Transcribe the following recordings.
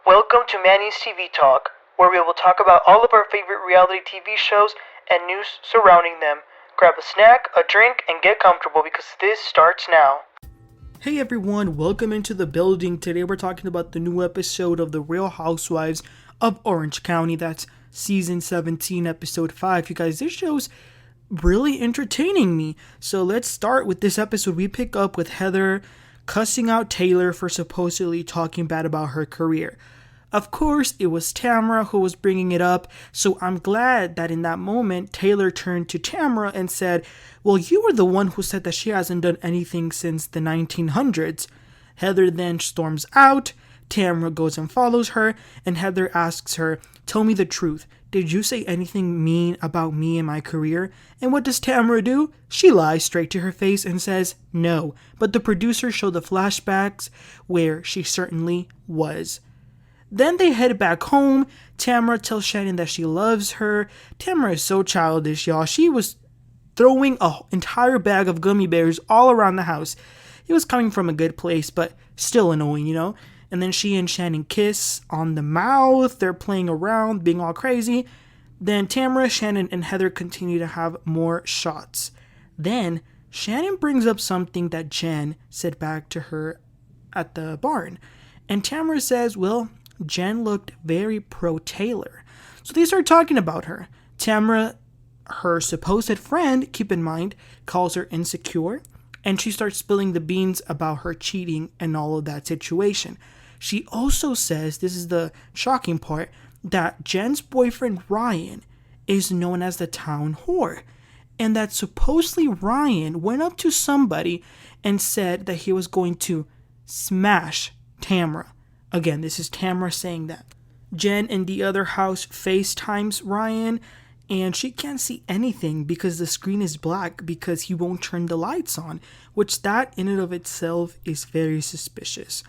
Welcome to Manny's TV Talk, where we will talk about all of our favorite reality TV shows and news surrounding them. Grab a snack, a drink, and get comfortable because this starts now. Hey everyone, welcome into the building. Today we're talking about the new episode of The Real Housewives of Orange County. That's season 17, episode 5. You guys, this show's really entertaining me. So let's start with this episode. We pick up with Heather cussing out Taylor for supposedly talking bad about her career. Of course, it was Tamra who was bringing it up, so I'm glad that in that moment, Taylor turned to Tamra and said, well, you were the one who said that she hasn't done anything since the 1900s. Heather then storms out, Tamra goes and follows her, and Heather asks her, tell me the truth, did you say anything mean about me and my career? And what does Tamra do? She lies straight to her face and says, no, but the producers show the flashbacks where she certainly was. Then they head back home. Tamra tells Shannon that she loves her. Tamra is so childish, y'all. She was throwing an entire bag of gummy bears all around the house. It was coming from a good place, but still annoying, you know? And then she and Shannon kiss on the mouth. They're playing around, being all crazy. Then Tamra, Shannon, and Heather continue to have more shots. Then Shannon brings up something that Jen said back to her at the barn. And Tamra says, well, Jen looked very pro-Taylor. So they start talking about her. Tamra, her supposed friend, keep in mind, calls her insecure. And she starts spilling the beans about her cheating and all of that situation. She also says, this is the shocking part, that Jen's boyfriend Ryan is known as the town whore. And that supposedly Ryan went up to somebody and said that he was going to smash Tamra. Again, this is Tamra saying that. Jen in the other house FaceTimes Ryan, and she can't see anything because the screen is black because he won't turn the lights on, which that in and of itself is very suspicious.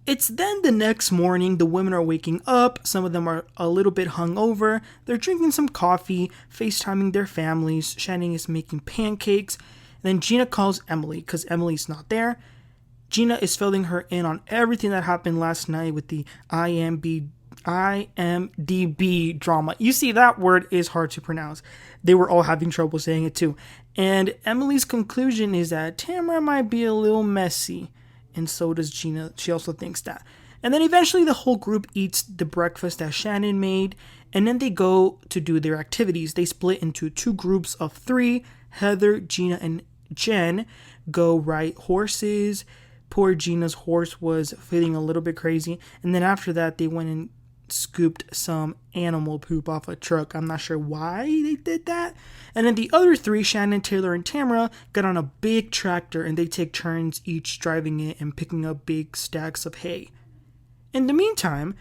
It's then the next morning, the women are waking up, some of them are a little bit hungover, they're drinking some coffee, FaceTiming their families, Shannon is making pancakes, and then Gina calls Emily because Emily's not there. Gina is filling her in on everything that happened last night with the IMDb drama. You see, that word is hard to pronounce. They were all having trouble saying it too. And Emily's conclusion is that Tamra might be a little messy. And so does Gina. She also thinks that. And then eventually the whole group eats the breakfast that Shannon made. And then they go to do their activities. They split into two groups of 3. Heather, Gina, and Jen go ride horses. Poor Gina's horse was feeling a little bit crazy. And then after that, they went and scooped some animal poop off a truck. I'm not sure why they did that. And then the other 3, Shannon, Taylor, and Tamra, got on a big tractor and they take turns each driving it and picking up big stacks of hay. In the meantime,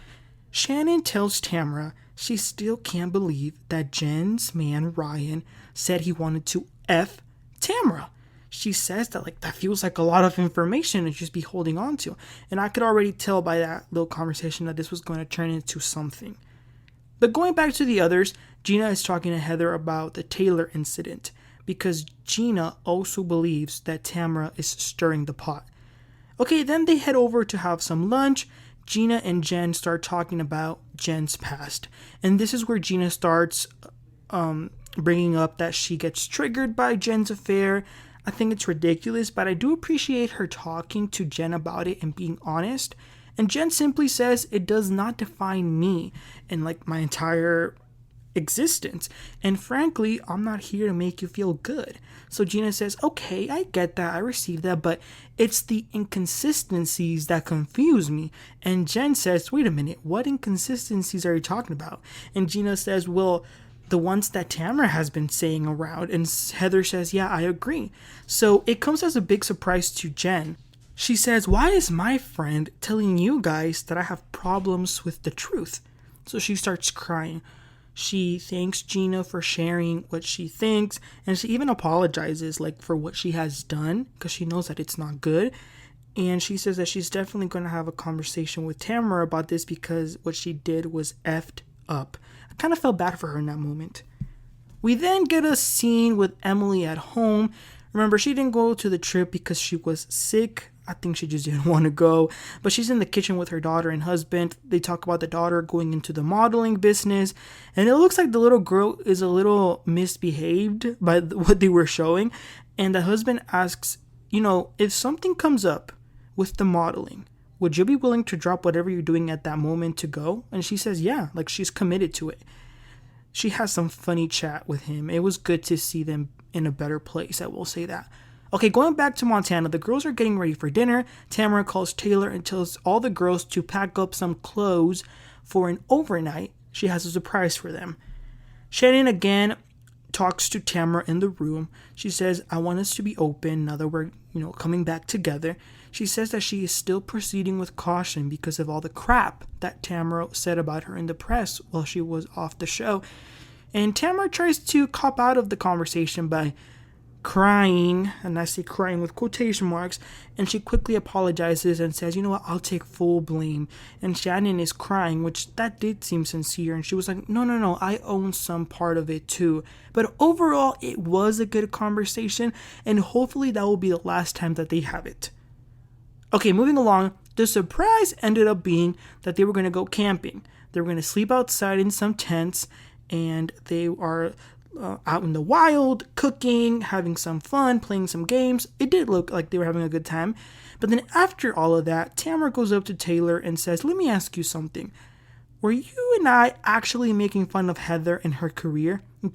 Shannon tells Tamra she still can't believe that Jen's man, Ryan, said he wanted to F Tamra. She says that that feels like a lot of information to just be holding on to. And I could already tell by that little conversation that this was going to turn into something. But going back to the others, Gina is talking to Heather about the Taylor incident because Gina also believes that Tamra is stirring the pot. Okay, then they head over to have some lunch. Gina and Jen start talking about Jen's past. And this is where Gina starts bringing up that she gets triggered by Jen's affair. I think it's ridiculous, but I do appreciate her talking to Jen about it and being honest. And Jen simply says, it does not define me and my entire existence. And frankly, I'm not here to make you feel good. So Gina says, okay, I get that. I received that, but it's the inconsistencies that confuse me. And Jen says, wait a minute, what inconsistencies are you talking about? And Gina says, well, the ones that Tamra has been saying around. And Heather says, yeah, I agree. So it comes as a big surprise to Jen. She says, why is my friend telling you guys that I have problems with the truth? So she starts crying. She thanks Gina for sharing what she thinks. And she even apologizes for what she has done because she knows that it's not good. And she says that she's definitely going to have a conversation with Tamra about this because what she did was effed up. I kind of felt bad for her in that moment. We then get a scene with Emily at home. Remember, she didn't go to the trip because she was sick. I think she just didn't want to go. But she's in the kitchen with her daughter and husband. They talk about the daughter going into the modeling business. And it looks like the little girl is a little misbehaved by what they were showing. And the husband asks, if something comes up with the modeling, would you be willing to drop whatever you're doing at that moment to go? And she says, yeah, like she's committed to it. She has some funny chat with him. It was good to see them in a better place, I will say that. Okay, going back to Montana, the girls are getting ready for dinner. Tamra calls Taylor and tells all the girls to pack up some clothes for an overnight. She has a surprise for them. Shannon again talks to Tamra in the room. She says, I want us to be open now that we're, coming back together. She says that she is still proceeding with caution because of all the crap that Tamra said about her in the press while she was off the show. And Tamra tries to cop out of the conversation by crying, and I say crying with quotation marks, and she quickly apologizes and says, I'll take full blame. And Shannon is crying, which that did seem sincere, and she was like, no, I own some part of it too. But overall, it was a good conversation, and hopefully that will be the last time that they have it. Okay, moving along, the surprise ended up being that they were going to go camping. They were going to sleep outside in some tents, and they are out in the wild, cooking, having some fun, playing some games. It did look like they were having a good time. But then after all of that, Tamra goes up to Taylor and says, let me ask you something. Were you and I actually making fun of Heather and her career? And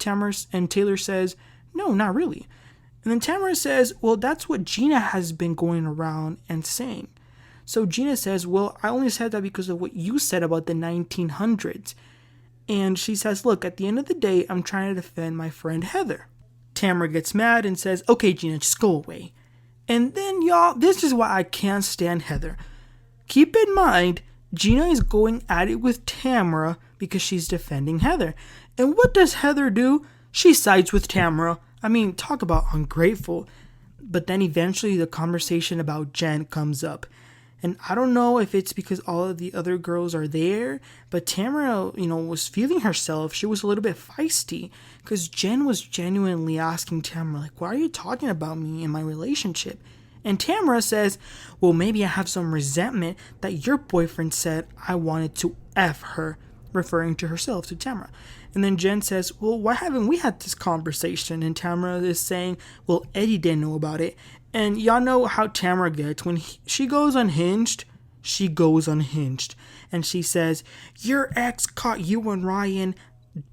Taylor says, no, not really. And then Tamara says, well, that's what Gina has been going around and saying. So Gina says, well, I only said that because of what you said about the 1900s. And she says, look, at the end of the day, I'm trying to defend my friend Heather. Tamara gets mad and says, okay, Gina, just go away. And then, y'all, this is why I can't stand Heather. Keep in mind, Gina is going at it with Tamara because she's defending Heather. And what does Heather do? She sides with Tamara. I mean, talk about ungrateful. But then eventually the conversation about Jen comes up. And I don't know if it's because all of the other girls are there, but Tamara, was feeling herself. She was a little bit feisty because Jen was genuinely asking Tamara, like, why are you talking about me in my relationship? And Tamara says, well, maybe I have some resentment that your boyfriend said I wanted to F her, referring to herself, to Tamara. And then Jen says, well, why haven't we had this conversation? And Tamara is saying, well, Eddie didn't know about it. And y'all know how Tamara gets. When she goes unhinged, she goes unhinged. And she says, your ex caught you and Ryan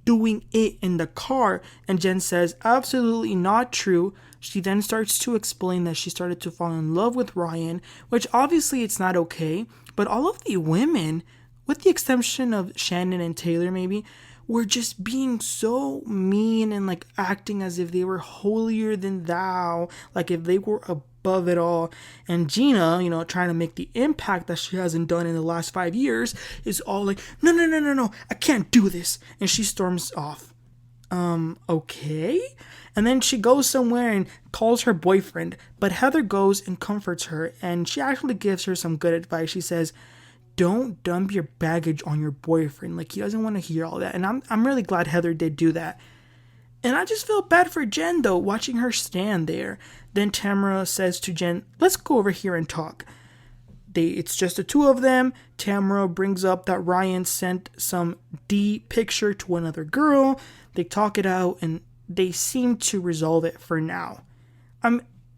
doing it in the car. And Jen says, absolutely not true. She then starts to explain that she started to fall in love with Ryan, which obviously it's not okay. But all of the women, with the exception of Shannon and Taylor maybe, were just being so mean and like acting as if they were holier than thou, like if they were above it all. And Gina, trying to make the impact that she hasn't done in the last 5 years, is all like, no, I can't do this. And she storms off. Okay. And then she goes somewhere and calls her boyfriend, but Heather goes and comforts her, and she actually gives her some good advice. She says, don't dump your baggage on your boyfriend. Like, he doesn't want to hear all that. And I'm really glad Heather did do that. And I just feel bad for Jen, though, watching her stand there. Then Tamara says to Jen, let's go over here and talk. It's just the two of them. Tamara brings up that Ryan sent some D picture to another girl. They talk it out, and they seem to resolve it for now.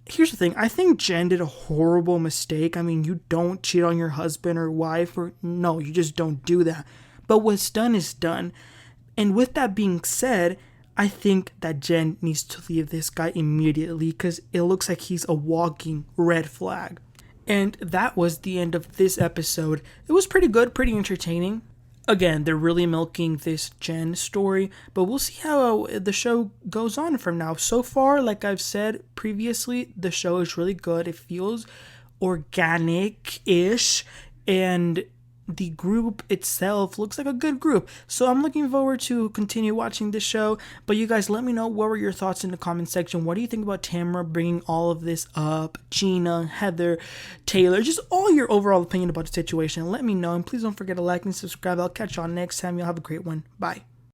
Here's the thing. I think Jen did a horrible mistake. I mean, you don't cheat on your husband or wife, no, you just don't do that. But what's done is done. And with that being said, I think that Jen needs to leave this guy immediately because it looks like he's a walking red flag. And that was the end of this episode. It was pretty good, pretty entertaining. Again, they're really milking this Jen story, but we'll see how the show goes on from now. So far, like I've said previously, the show is really good. It feels organic-ish, and the group itself looks like a good group. So I'm looking forward to continue watching this show. But you guys, let me know, what were your thoughts in the comment section? What do you think about Tamara bringing all of this up? Gina, Heather, Taylor, just all your overall opinion about the situation. Let me know, and please don't forget to like and subscribe. I'll catch y'all next time. Y'all have a great one. Bye.